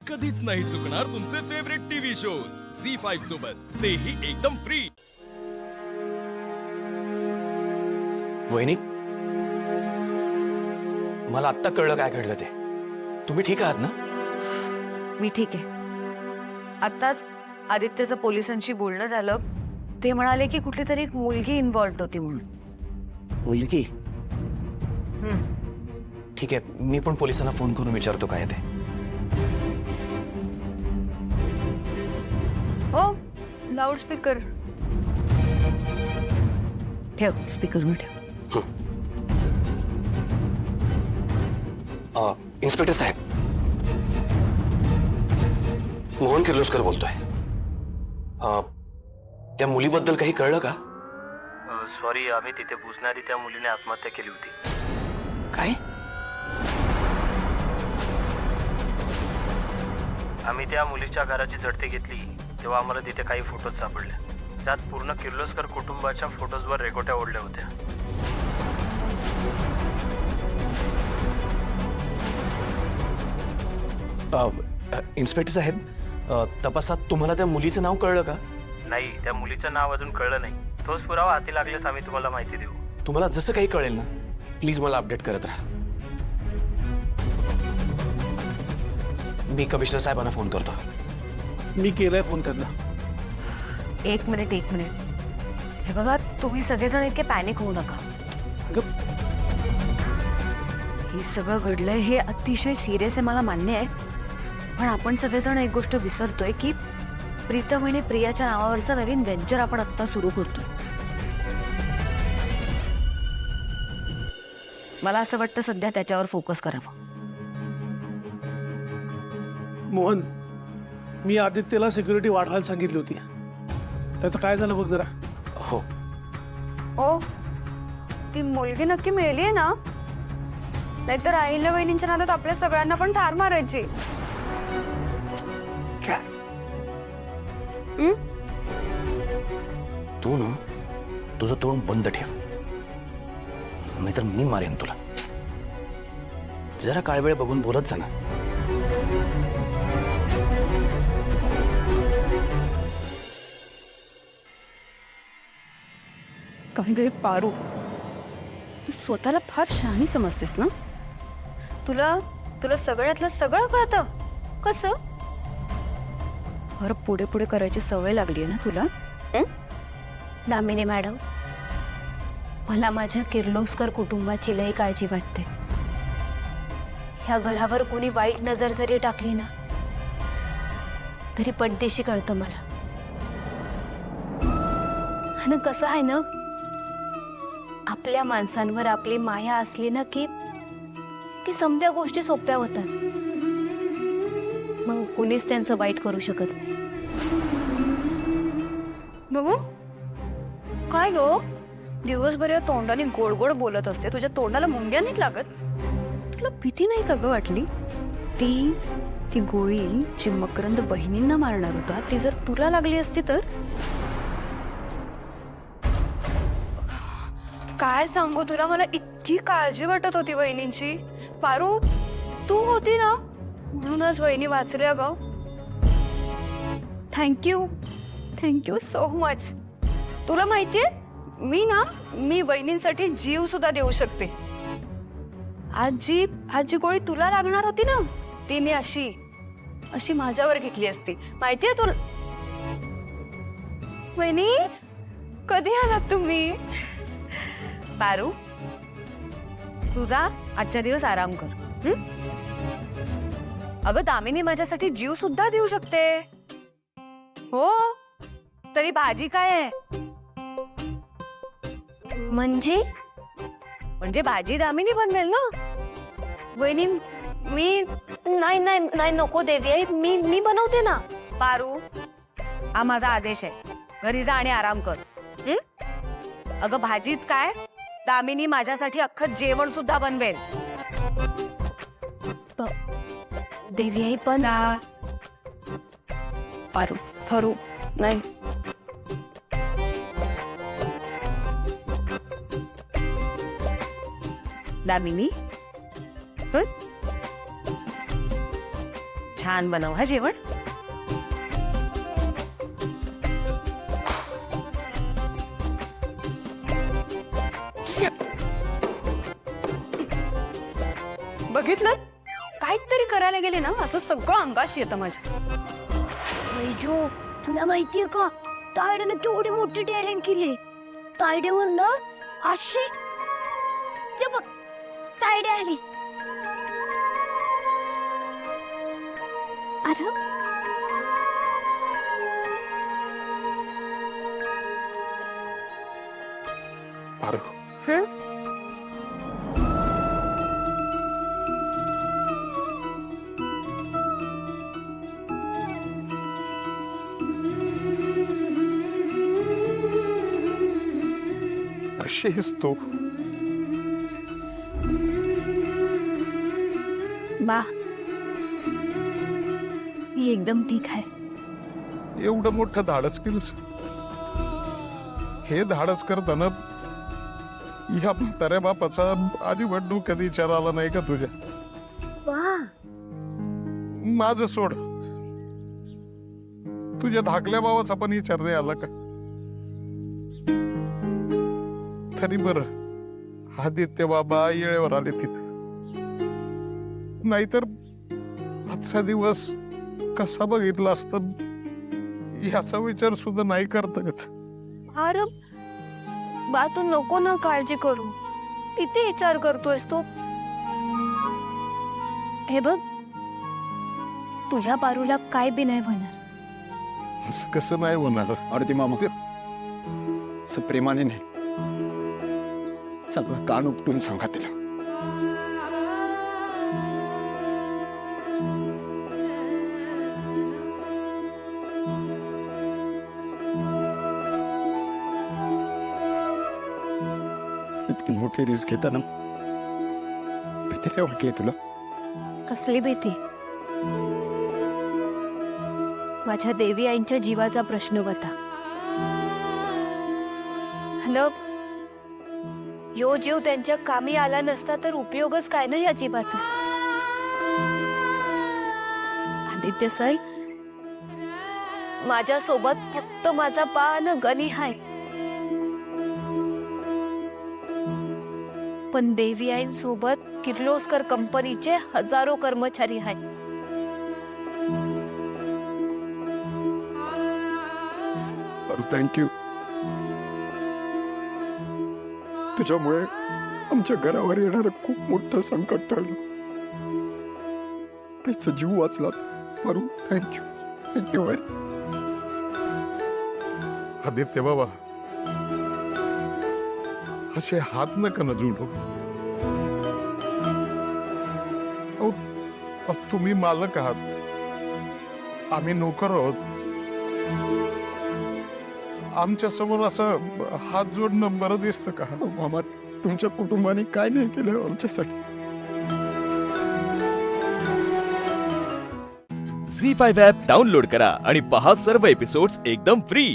कधीच नाही चुकणार तुमचे फेवरेट टीव्ही शोज झी5 सोबत, तेही एकदम फ्री। वहिनी, मला आत्ता कळलं काय घडलं ते। तुम्ही ठीक आहात ना? मी ठीक आहे। आताच आदित्यचं पोलिसांशी बोलणं झालं। ते म्हणाले की कुठली तरी एक मुलगी इन्व्हॉल्व्ड होती म्हणून। मुलगी? ठीक आहे, मी पण पोलिसांना फोन करून विचारतो काय ते। हो, लाऊडस्पीकर ठेव, स्पीकरवर ठेव। इन्स्पेक्टर साहेब, मोहन किर्लोस्कर बोलतोय। त्या मुलीबद्दल काही कळलं का? सॉरी, आम्ही तिथे पोचणारी त्या मुलीने आत्महत्या केली होती। काय? आम्ही त्या मुलीच्या घराची झडती घेतली तेव्हा आम्हाला तिथे काही फोटोज सापडले, ज्यात पूर्ण किर्लोस्कर कुटुंबाच्या फोटोजवर रेघोट्या ओढल्या होत्या। इन्स्पेक्टर साहेब, तपासात तुम्हाला त्या मुलीचं नाव कळलं का? नाही, त्या मुलीचं नाव अजून कळलं नाही। तोच पुरावा हाती लागल्यास आम्ही तुम्हाला माहिती देऊ। तुम्हाला जसं काही कळेल ना, प्लीज मला अपडेट करत राहा। मी कमिशनर साहेबांना फोन करतो। मी केलाय फोन त्यांना। एक मिनिट। हे बघा, तुम्ही सगळेजण इतके पॅनिक होऊ नका। हे सगळं घडलंय हे अतिशय सिरियस आहे, मला मान्य आहे। पण आपण सगळेजण एक गोष्ट विसरतोय की प्रीतम आणि प्रियाच्या नावावरचं नवीन व्हेंचर आपण आत्ता सुरू करतोय। मला असं वाटतं सध्या त्याच्यावर फोकस करावं। मोहन, मी आदित्यला सिक्युरिटी वाढवायला सांगितली होती, त्याचं काय झालं बघ जरा। हो, ओ, ती मुलगी नक्की मेली ना? नाहीतर अहिल्या वहिनींच्या नादात आपल्या सगळ्यांना पण ठार मारायची। तू ना तुझं तोंड बंद ठेव, नाहीतर मी मारेन तुला। जरा काळ वेळ बघून बोलत जा ना। काय गे पारू, तू स्वतःला फार शहाणी समजतेस ना? तुला सगळ्यातलं सगळं कळतं कसं? फार पुढे पुढे करायची सवय लागली आहे ना तुला? दामिनी मॅडम, मला माझ्या किर्लोस्कर कुटुंबाची लई काळजी वाटते। ह्या घरावर कोणी वाईट नजर जरी टाकली ना, तरी पडदेशी कळतं मला। आणि कसं आहे ना, आपल्या माणसांवर आपली माया असली ना की समध्या गोष्टी सोप्या होतात, मग कुणीच त्यांचं वाईट करू शकत नाही। बघू काय गो, दिवसभर या तोंडाने गोड गोड बोलत असते, तुझ्या तोंडाला मुंग्या नाही लागत? तुला भीती नाही का ग वाटली? ती गोळी जी मकरंद बहिणींना मारणार होता, ती जर तुला लागली असती तर? काय सांगू तुला, मला इतकी काळजी वाटत होती वहिनींची। पारू, तू होती ना म्हणूनच वहिनी वाचल्या ग। Thank you so much. तुला माहितीये, मी वहिनींसाठी जीव सुद्धा देऊ शकते। आज जी गोळी तुला लागणार होती ना, ती मी अशी माझ्यावर घेतली असती, माहितीये तुला? वहिनी, कधी आलात तुम्ही? पारू, तुझा आजच्या दिवस आराम कर। अगं, दामिनी माझ्यासाठी जीव सुद्धा देऊ शकते। हो, तरी भाजी काय आहे? म्हणजे भाजी दामिनी बनवेल ना? वहिनी, मी नाही नको देवी आई, मी बनवते ना। पारू, हा माझा आदेश आहे, घरी जा आणि आराम कर। अगं, भाजीच काय, दामिनी माझ्यासाठी अख्खं जेवण सुद्धा बनवेल। देवी आई पण पारू नाही। दामिनी, छान बनव हा जेवण. बघितलं, काहीतरी करायला गेले ना असं सगळं अंगाशी येतं माझ्या. वैजू, तुला माहितीये का तायड्यानं केवढी मोठी टॅलेंट केली. तायड्यावर ना अशी ते बघ तायड्या आली. अरे कशी आहेस तू? बा, मी एकदम ठीक आहे. एवढं मोठं धाडस केलंस. हे धाडस करताना या म्हाताऱ्या बापाचा अजिबात डोक्यात विचार आला नाही का तुझ्या? माझं सोड, तुझ्या धाकल्या भावाचा पण विचार नाही आला का? तरी बरं आदित्य बाबा येळेवर आले तिथं, नाहीतर आजचा दिवस कसा बघितला असता याचा विचार सुद्धा नाही करता येत. अरे बा, तू नको ना काळजी करू. किती विचार करतोयस तू. हे बघ, तुझ्या पारूला काय बी नाही होणार. असं कसं नाही होणार? आरती मामा, असं प्रेमाने नाही, सगळं कान उपटून सांगा तिला. इतकी मोठी रिस्क घेताना भीती नाही वाटली तुला? कसली भीती? माझ्या देवी आईंच्या जीवाचा प्रश्न होता. यो जीव त्यांच्या कामी आला नसता तर उपयोगच काय ना या जीवाचा. आदित्य सर, माझ्या सोबत फक्त माझा बा न गणी आहे, पण देवी आईंसोबत किर्लोस्कर कंपनीचे हजारो कर्मचारी आहेत. थँक्यू. तुझ्यामुळे आमच्या घरावर येणारं खूप मोठं संकट टळलं. त्याचा जीव वाचला. मारू, थँक्यू. Thank you very. आदित्य बाबा, असे हात नका ना जोडू. अहो, तुम्ही मालक आहात, आम्ही नोकर आहोत. आमच्या समोर असं हात जोडणं बरं दिसतं का? मामा, तुमच्या कुटुंबाने काय नाही केलं आमच्यासाठी. झी 5 ॲप डाउनलोड करा आणि पहा सर्व एपिसोड्स एकदम फ्री.